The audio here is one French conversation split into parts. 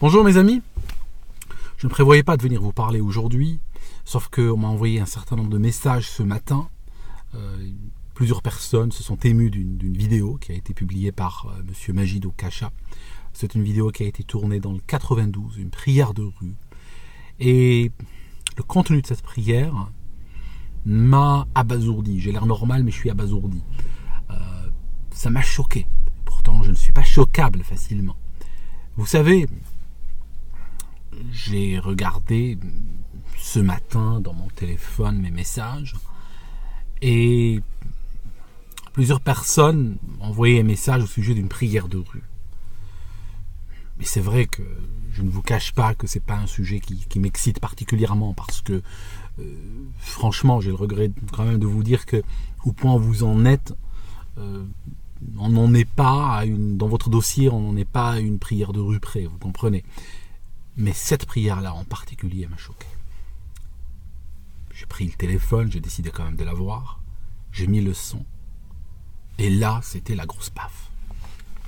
Bonjour mes amis, je ne prévoyais pas de venir vous parler aujourd'hui, sauf qu'on m'a envoyé un certain nombre de messages ce matin. Plusieurs personnes se sont émues d'une vidéo qui a été publiée par Monsieur Majid Okacha. C'est une vidéo qui a été tournée dans le 92, une prière de rue. Et le contenu de cette prière m'a abasourdi. J'ai l'air normal, mais je suis abasourdi. Ça m'a choqué. Pourtant, je ne suis pas choquable facilement. Vous savez, j'ai regardé ce matin dans mon téléphone mes messages et plusieurs personnes ont envoyé un message au sujet d'une prière de rue. Mais c'est vrai que je ne vous cache pas que c'est pas un sujet qui m'excite particulièrement parce que franchement, j'ai le regret quand même de vous dire que au point où vous en êtes, on n'en est pas à dans votre dossier, on n'en est pas à une prière de rue près, vous comprenez. Mais cette prière-là en particulier m'a choqué. J'ai pris le téléphone, j'ai décidé quand même de la voir, j'ai mis le son, et là, c'était la grosse paf.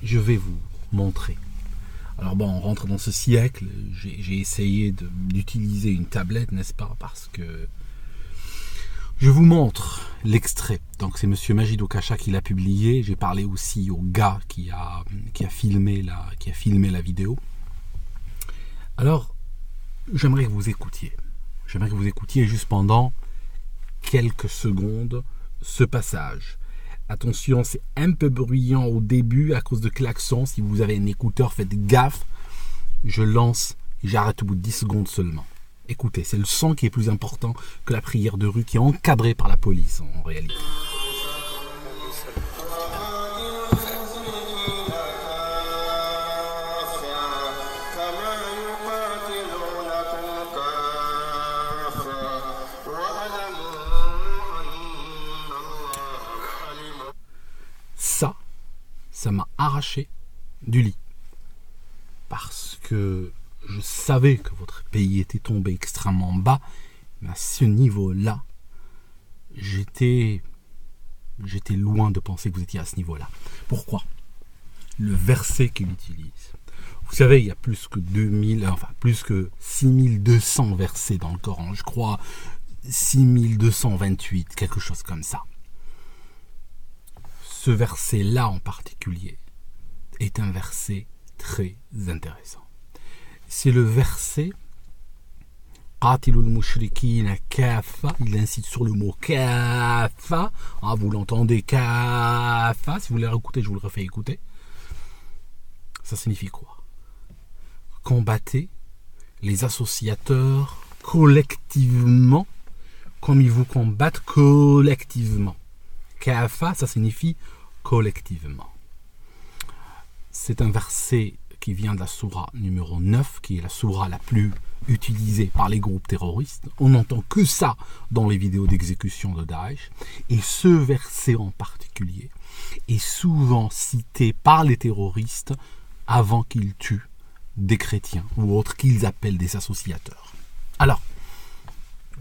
Je vais vous montrer. Alors bon, on rentre dans ce siècle, j'ai essayé d'utiliser une tablette, n'est-ce pas, parce que je vous montre l'extrait. Donc c'est Monsieur Majid Okacha qui l'a publié. J'ai parlé aussi au gars qui a filmé la vidéo. Alors, j'aimerais que vous écoutiez. J'aimerais que vous écoutiez juste pendant quelques secondes ce passage. Attention, c'est un peu bruyant au début à cause de klaxons. Si vous avez un écouteur, faites gaffe. Je lance et j'arrête au bout de 10 secondes seulement. Écoutez, c'est le son qui est plus important que la prière de rue qui est encadrée par la police en réalité. Ça m'a arraché du lit. Parce que je savais que votre pays était tombé extrêmement bas, mais à ce niveau-là, j'étais loin de penser que vous étiez à ce niveau-là. Pourquoi ? Le verset qu'il utilise. Vous savez, il y a plus que 6200 versets dans le Coran, je crois 6228, quelque chose comme ça. Ce verset-là en particulier est un verset très intéressant. C'est le verset Qatilul mushrikina kafa. Il incite sur le mot kafa. Ah, vous l'entendez, kafa. Si vous voulez écouter, je vous le refais écouter. Ça signifie quoi ? Combattez les associateurs collectivement comme ils vous combattent collectivement. Kafa, ça signifie collectivement. C'est un verset qui vient de la sourate numéro 9, qui est la sourate la plus utilisée par les groupes terroristes. On n'entend que ça dans les vidéos d'exécution de Daesh. Et ce verset en particulier est souvent cité par les terroristes avant qu'ils tuent des chrétiens ou autres qu'ils appellent des associateurs. Alors,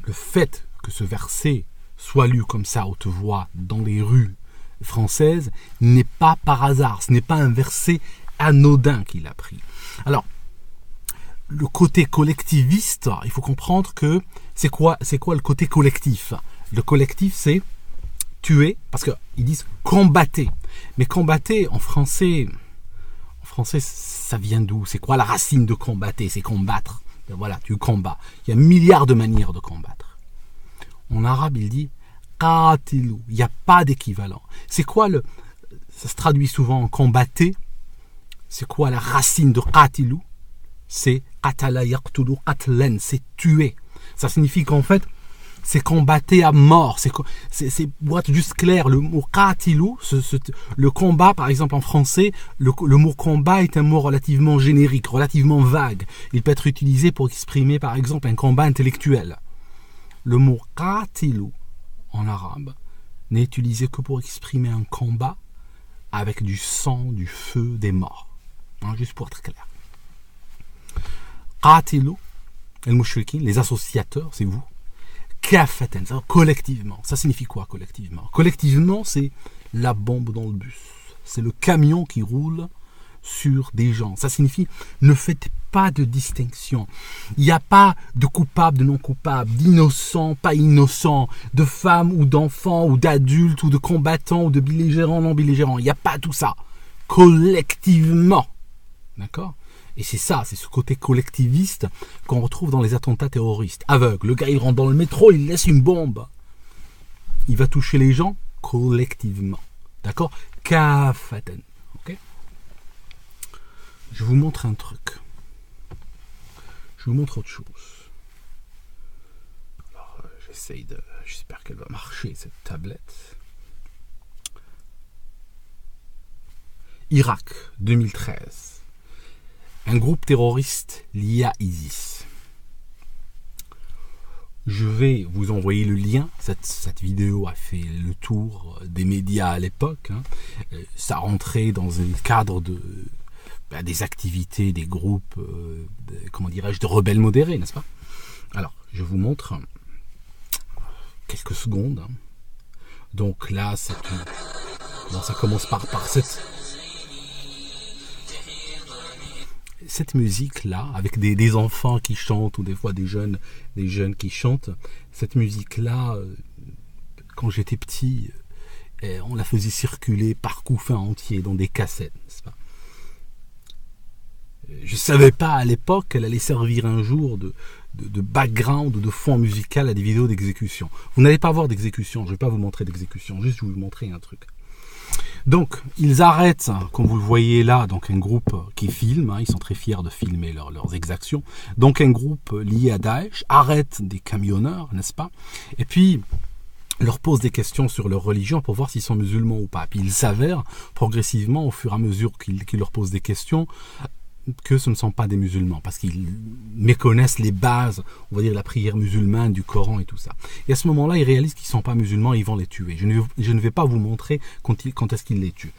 le fait que ce verset soit lu comme ça à haute voix dans les rues françaises n'est pas par hasard, ce n'est pas un verset anodin qu'il a pris. Alors, le côté collectiviste, il faut comprendre que c'est quoi le côté collectif ? Le collectif, c'est tuer, parce qu'ils disent combattez. Mais combattez en français, ça vient d'où ? C'est quoi la racine de combatter ? C'est combattre. Et voilà, tu combats. Il y a un milliard de manières de combattre. En arabe, il dit qatilou. Il n'y a pas d'équivalent. C'est quoi ça se traduit souvent en combatté. C'est quoi la racine de qatilou ? C'est qatala yaqtulu qatlan. C'est tuer. Ça signifie qu'en fait, c'est combattre à mort. C'est pour être juste clair, le mot qatilou, le combat, par exemple en français, le mot combat est un mot relativement générique, relativement vague. Il peut être utilisé pour exprimer, par exemple, un combat intellectuel. Le mot qatilou en arabe n'est utilisé que pour exprimer un combat avec du sang, du feu, des morts. Juste pour être clair. Qatilou, al-mushrikin, les associateurs, c'est vous. Kafatan, collectivement. Ça signifie quoi collectivement ? Collectivement, c'est la bombe dans le bus. C'est le camion qui roule sur des gens. Ça signifie ne faites pas de distinction. Il n'y a pas de coupable, de non coupable, d'innocent, pas innocent, de femmes ou d'enfants ou d'adultes ou de combattants ou de belligérants, non belligérants. Il n'y a pas tout ça. Collectivement. D'accord ? Et c'est ça, c'est ce côté collectiviste qu'on retrouve dans les attentats terroristes. Aveugle, le gars il rentre dans le métro, il laisse une bombe. Il va toucher les gens collectivement. D'accord ? Kafatan. Ok ? Je vous montre un truc. Je vous montre autre chose. Alors, j'espère qu'elle va marcher, cette tablette. Irak, 2013. Un groupe terroriste lié à ISIS. Je vais vous envoyer le lien. Cette vidéo a fait le tour des médias à l'époque. Ça rentrait dans le cadre des activités des groupes, de rebelles modérés, n'est-ce pas? Alors, je vous montre quelques secondes. Donc là, ça commence par cette musique-là, avec des enfants qui chantent, ou des fois des jeunes qui chantent. Cette musique-là, quand j'étais petit, on la faisait circuler par couffin entier dans des cassettes, n'est-ce pas? Je ne savais pas à l'époque qu'elle allait servir un jour de background ou de fond musical à des vidéos d'exécution. Vous n'allez pas voir d'exécution, je ne vais pas vous montrer d'exécution, juste je vais vous montrer un truc. Donc, ils arrêtent, comme vous le voyez là, donc un groupe qui filme, ils sont très fiers de filmer leurs exactions. Donc un groupe lié à Daesh arrête des camionneurs, n'est-ce pas? Et puis leur pose des questions sur leur religion pour voir s'ils sont musulmans ou pas. Puis il s'avère progressivement, au fur et à mesure qu'ils leur posent des questions, que ce ne sont pas des musulmans, parce qu'ils méconnaissent les bases, on va dire, de la prière musulmane, du Coran et tout ça. Et à ce moment-là, ils réalisent qu'ils ne sont pas musulmans et ils vont les tuer. Je ne vais pas vous montrer quand est-ce qu'ils les tuent.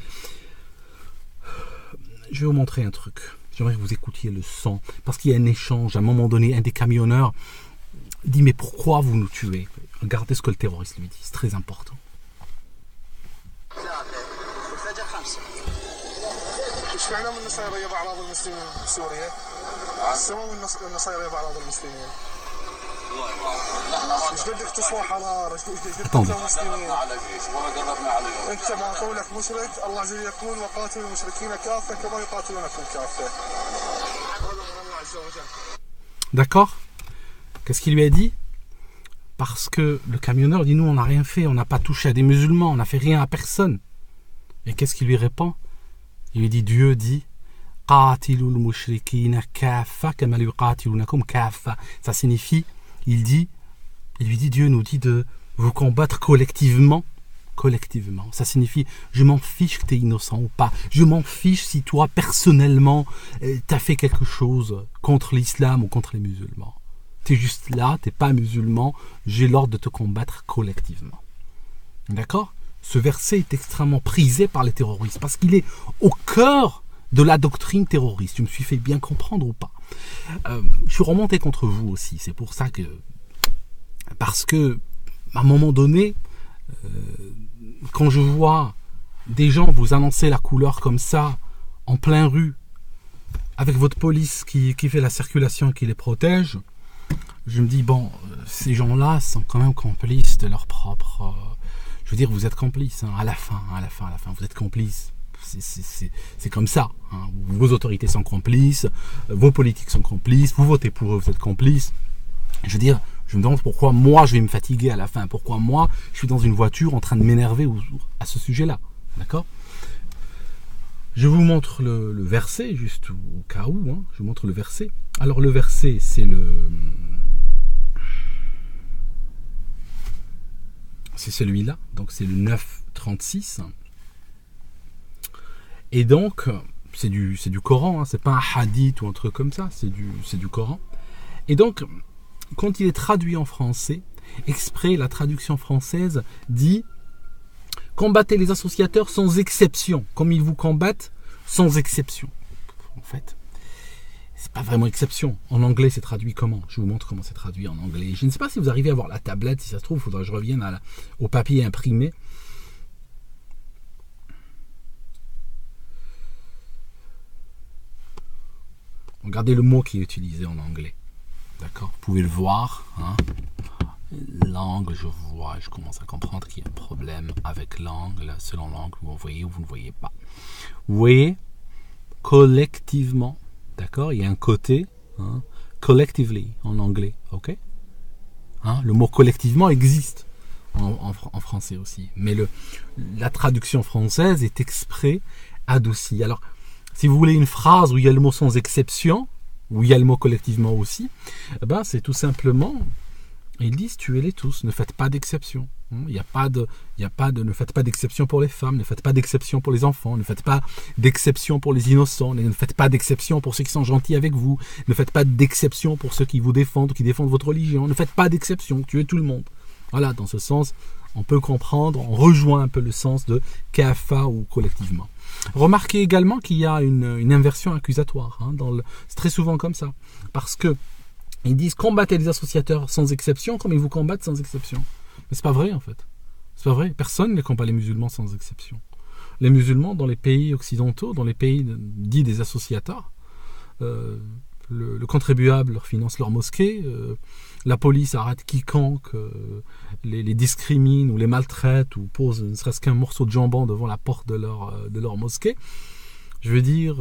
Je vais vous montrer un truc. J'aimerais que vous écoutiez le son, parce qu'il y a un échange. À un moment donné, un des camionneurs dit « Mais pourquoi vous nous tuez ?» Regardez ce que le terroriste lui dit, c'est très important. ايش معنى من النصارى يضع اعراض المسلمين في سوريا؟ السبب النصارى يضع اعراض المسلمين. ايش بدك تصوى حراره؟ ايش بدك تقتل المسلمين؟ انت ما قولك مشرك الله عز وجل يقول وقاتلوا المشركين كافه كما يقاتلونكم كافه. D'accord? Qu'est-ce qu'il lui a dit? Parce que le camionneur dit nous on n'a rien fait, on n'a pas touché à des musulmans, on n'a fait rien à personne. Et qu'est-ce qu'il lui répond? Il lui dit, Dieu dit, qatilul mushrikina kaffa kama yuqatilunakum kaffa. Ça signifie, il lui dit, Dieu nous dit de vous combattre collectivement. Collectivement. Ça signifie, je m'en fiche que tu es innocent ou pas. Je m'en fiche si toi, personnellement, tu as fait quelque chose contre l'islam ou contre les musulmans. Tu es juste là, tu n'es pas musulman, j'ai l'ordre de te combattre collectivement. D'accord? Ce verset est extrêmement prisé par les terroristes parce qu'il est au cœur de la doctrine terroriste. Je me suis fait bien comprendre ou pas? Je suis remonté contre vous aussi. C'est pour ça que... Parce que, à un moment donné, quand je vois des gens vous annoncer la couleur comme ça, en plein rue, avec votre police qui fait la circulation et qui les protège, je me dis, bon, ces gens-là sont quand même complices de leur propre... Je veux dire, vous êtes complices, hein, à la fin, vous êtes complices. C'est comme ça. Hein. Vos autorités sont complices, vos politiques sont complices, vous votez pour eux, vous êtes complices. Je veux dire, je me demande pourquoi moi je vais me fatiguer à la fin, pourquoi moi je suis dans une voiture en train de m'énerver à ce sujet-là. D'accord? Je vous montre le verset, juste au cas où, hein, je vous montre le verset. Alors le verset, c'est celui-là, donc c'est le 9,36. Et donc, c'est du Coran, hein, c'est pas un hadith ou un truc comme ça, c'est du Coran. Et donc, quand il est traduit en français, exprès, la traduction française dit « Combattez les associateurs sans exception, comme ils vous combattent sans exception. » En fait, c'est pas vraiment exception. En anglais, c'est traduit comment? Je vous montre comment c'est traduit en anglais. Je ne sais pas si vous arrivez à voir la tablette. Si ça se trouve, il faudra que je revienne au papier imprimé. Regardez le mot qui est utilisé en anglais. D'accord? Vous pouvez le voir. Hein? Langue, je commence à comprendre qu'il y a un problème avec langue. La seule langue, vous voyez ou vous ne voyez pas. Vous voyez, collectivement, d'accord? Il y a un côté, hein, collectively en anglais, ok? Hein? Le mot collectivement existe en français aussi. Mais la traduction française est exprès adoucie. Alors, si vous voulez une phrase où il y a le mot sans exception, où il y a le mot collectivement aussi, eh ben, c'est tout simplement, ils disent tuez-les tous, ne faites pas d'exception. Ne faites pas d'exception pour les femmes, ne faites pas d'exception pour les enfants, ne faites pas d'exception pour les innocents, ne faites pas d'exception pour ceux qui sont gentils avec vous, ne faites pas d'exception pour ceux qui vous défendent, qui défendent votre religion, ne faites pas d'exception, tuez tout le monde. Voilà, dans ce sens, on peut comprendre, on rejoint un peu le sens de kafa ou collectivement. Remarquez également qu'il y a une inversion accusatoire. Hein, c'est très souvent comme ça. Parce que ils disent combattez les associateurs sans exception comme ils vous combattent sans exception. Mais c'est pas vrai en fait. C'est pas vrai. Personne ne combat les musulmans sans exception. Les musulmans dans les pays occidentaux, dans les pays dits des associateurs, le contribuable leur finance leur mosquée, la police arrête quiconque les discrimine ou les maltraite ou pose ne serait-ce qu'un morceau de jambon devant la porte de leur mosquée. Je veux dire,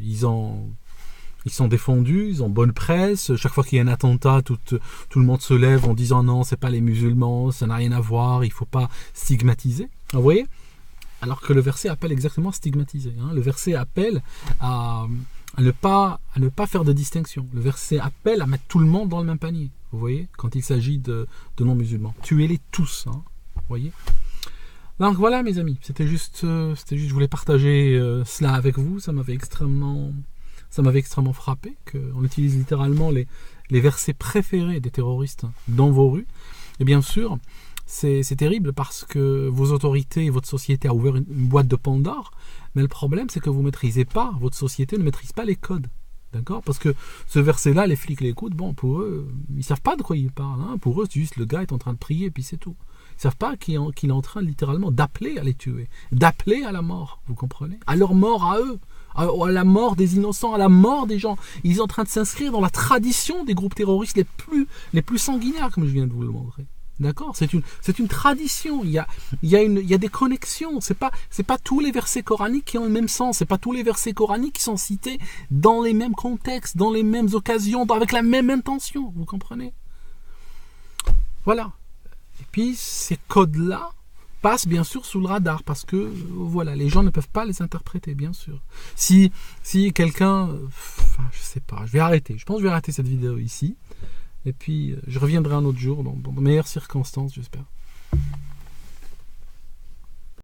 ils sont défendus, ils ont bonne presse. Chaque fois qu'il y a un attentat, tout le monde se lève en disant non, c'est pas les musulmans, ça n'a rien à voir, il faut pas stigmatiser. Vous voyez ? Alors que le verset appelle exactement à stigmatiser. Hein. Le verset appelle à ne pas faire de distinction. Le verset appelle à mettre tout le monde dans le même panier. Vous voyez, quand il s'agit de non-musulmans. Tuez-les tous. Hein, vous voyez. Donc voilà mes amis, c'était juste, je voulais partager cela avec vous. Ça m'avait extrêmement frappé qu'on utilise littéralement les versets préférés des terroristes dans vos rues. Et bien sûr, c'est terrible parce que vos autorités et votre société a ouvert une boîte de Pandore. Mais le problème, c'est que vous ne maîtrisez pas, votre société ne maîtrise pas les codes. D'accord ? Parce que ce verset-là, les flics l'écoutent, bon, pour eux, ils ne savent pas de quoi ils parlent. Hein. Pour eux, c'est juste le gars est en train de prier et puis c'est tout. Ils ne savent pas qu'il est en train littéralement d'appeler à les tuer, d'appeler à la mort, vous comprenez ? À leur mort à eux, à la mort des innocents, à la mort des gens. Ils sont en train de s'inscrire dans la tradition des groupes terroristes les plus sanguinaires, comme je viens de vous le montrer. D'accord ? C'est une tradition. Il y a des connexions. C'est pas tous les versets coraniques qui ont le même sens. C'est pas tous les versets coraniques qui sont cités dans les mêmes contextes, dans les mêmes occasions, avec la même intention. Vous comprenez ? Voilà. Et puis ces codes-là passent bien sûr sous le radar parce que voilà, les gens ne peuvent pas les interpréter, bien sûr. Si quelqu'un, je sais pas, je pense que je vais arrêter cette vidéo ici. Et puis, je reviendrai un autre jour, dans de meilleures circonstances, j'espère.